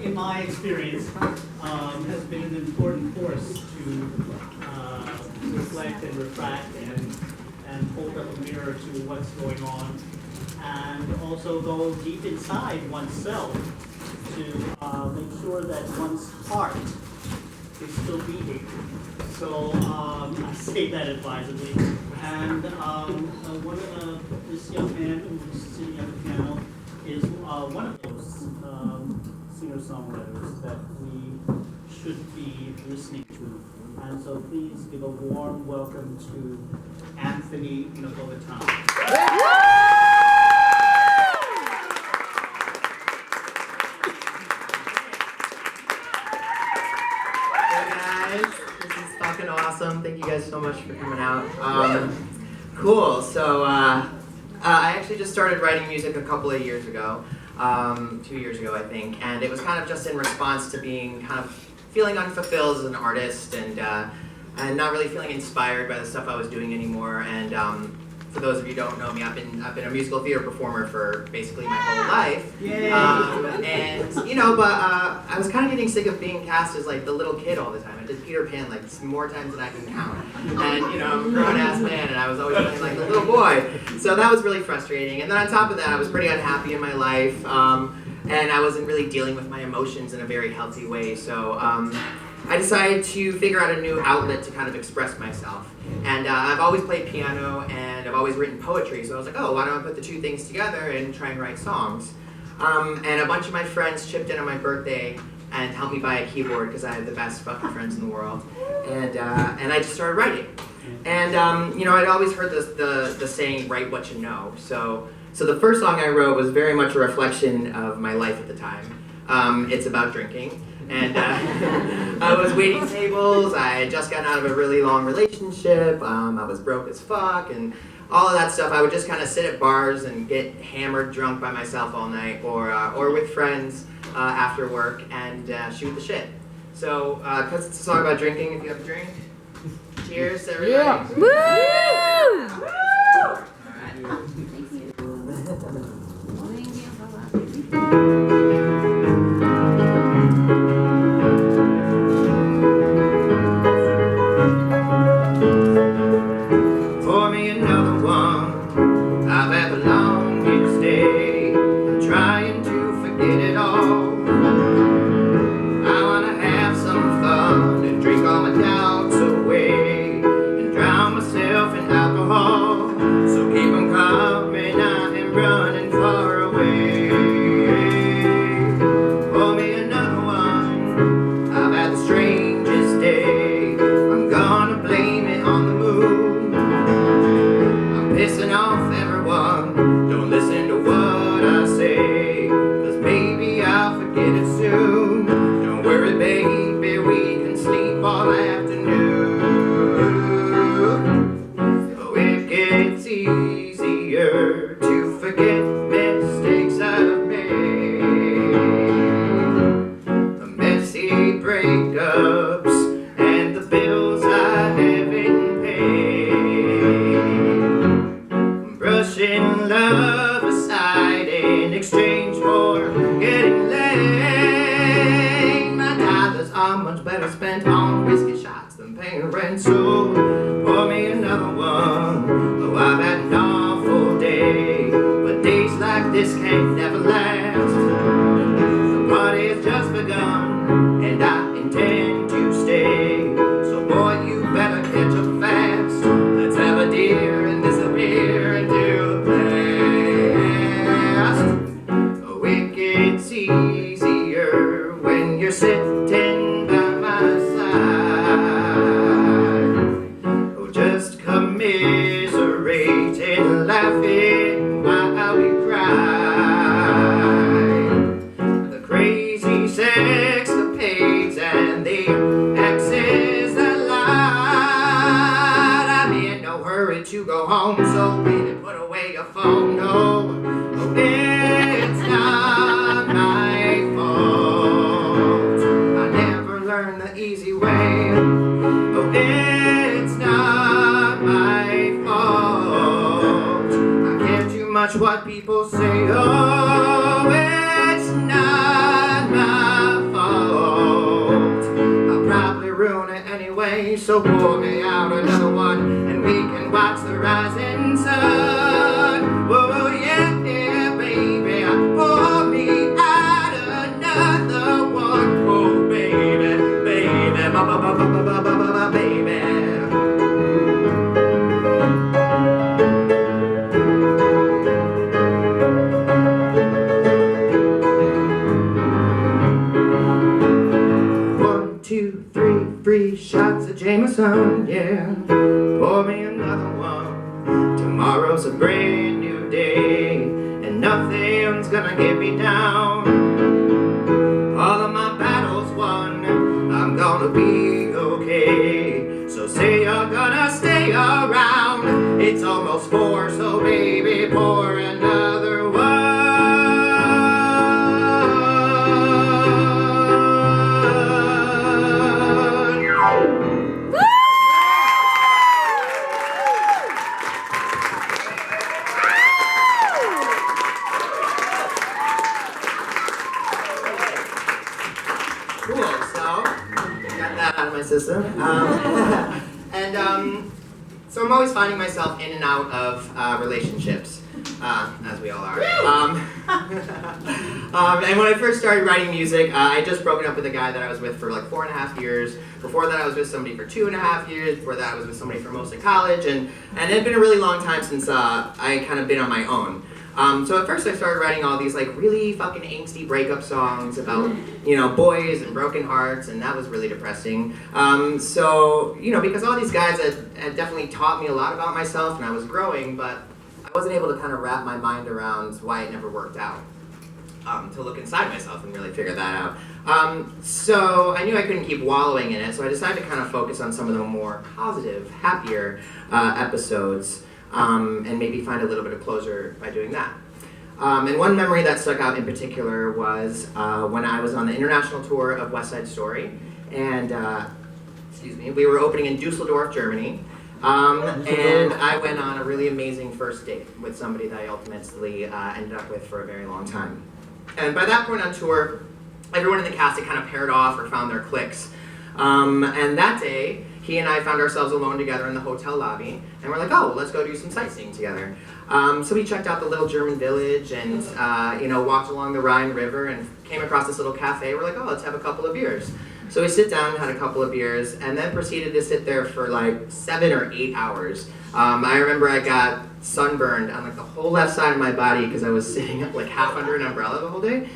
in my experience, has been an important force to reflect and refract and hold up a mirror to what's going on, and also go deep inside oneself to make sure that one's heart is still beating. So I say that advisedly. And this young man who's sitting at the piano is one of those singer-songwriters that we should be listening to. And so please give a warm welcome to Anthony Napoletano. Awesome. Thank you guys so much for coming out. Cool. So I actually just started writing music a couple of years ago, 2 years ago I think, and it was kind of just in response to being kind of feeling unfulfilled as an artist and not really feeling inspired by the stuff I was doing anymore. And for those of you who don't know me, I've been a musical theater performer for basically my whole life. But I was kind of getting sick of being cast as like the little kid all the time. I did Peter Pan like more times than I can count. And I'm a grown-ass man, and I was always playing like the little boy. So that was really frustrating. And then on top of that, I was pretty unhappy in my life, and I wasn't really dealing with my emotions in a very healthy way. So I decided to figure out a new outlet to kind of express myself. And I've always played piano, and I've always written poetry, so I was like, oh, why don't I put the two things together and try and write songs? And a bunch of my friends chipped in on my birthday and helped me buy a keyboard because I have the best fucking friends in the world. And I just started writing. And I'd always heard the saying, write what you know. So the first song I wrote was very much a reflection of my life at the time. It's about drinking. And I was waiting tables, I had just gotten out of a really long relationship, I was broke as fuck, and all of that stuff. I would just kind of sit at bars and get hammered drunk by myself all night, or with friends after work, and shoot the shit. So, because it's a song about drinking, if you have a drink, cheers everybody. Yeah. Woo! All right. Pour me another one. I've had the longest day. I'm trying to forget it all. I wanna have some fun and drink all my doubts away and drown myself in alcohol. So keep 'em coming, I am running far away. Pour me another one. I've had the strangest day. I'm gonna blame it on the moon. I'm pissing off everyone. Don't listen to what I say, 'cause maybe I'll forget it soon. Don't worry, baby, we can sleep all afternoon. Oh, it gets easier to forget mistakes I've made, the messy breakups and the bills I haven't paid. Brushing love aside in exchange for getting laid. My dollars are much better spent on whiskey shots than paying rent. So pour me another one. Oh, I've had an awful day, but days like this can't never last. The party has just begun, and I intend to stay. So boy, you better catch up fast. Let's have a deer and disappear into the past. Oh, it gets easier when you're sitting by my side. Oh, just commiserating, laughing while we cry. so pour me out another one, and we can watch the rising sun. Oh yeah, yeah, baby, pour me out another one. Oh baby, baby, baby. One, two, three, free shots of Jameson, yeah. Pour me another one. Tomorrow's a brand new day, and nothing's gonna get me down. All of my battles won, I'm gonna be okay. So say you're gonna stay around. It's almost 4, so baby, pour another one. Cool, so got that out of my system. So I'm always finding myself in and out of relationships, as we all are. And when I first started writing music, I had just broken up with a guy that I was with for like 4.5 years. Before that, I was with somebody for 2.5 years. Before that, I was with somebody for most of college. And it had been a really long time since I kind of been on my own. So at first I started writing all these like really fucking angsty breakup songs about, you know, boys and broken hearts, and that was really depressing. So, you know, because all these guys had definitely taught me a lot about myself, and I was growing, but I wasn't able to kind of wrap my mind around why it never worked out. To look inside myself and really figure that out. So I knew I couldn't keep wallowing in it, so I decided to kind of focus on some of the more positive, happier episodes. And maybe find a little bit of closure by doing that. And one memory that stuck out in particular was when I was on the international tour of West Side Story, and we were opening in Dusseldorf, Germany, and I went on a really amazing first date with somebody that I ultimately ended up with for a very long time. And by that point on tour, everyone in the cast had kind of paired off or found their cliques. And that day, he and I found ourselves alone together in the hotel lobby, and we're like, oh, let's go do some sightseeing together. So we checked out the little German village and, walked along the Rhine River and came across this little cafe. We're like, oh, let's have a couple of beers. So we sit down, had a couple of beers, and then proceeded to sit there for like 7 or 8 hours. I remember I got sunburned on like the whole left side of my body because I was sitting up like half under an umbrella the whole day.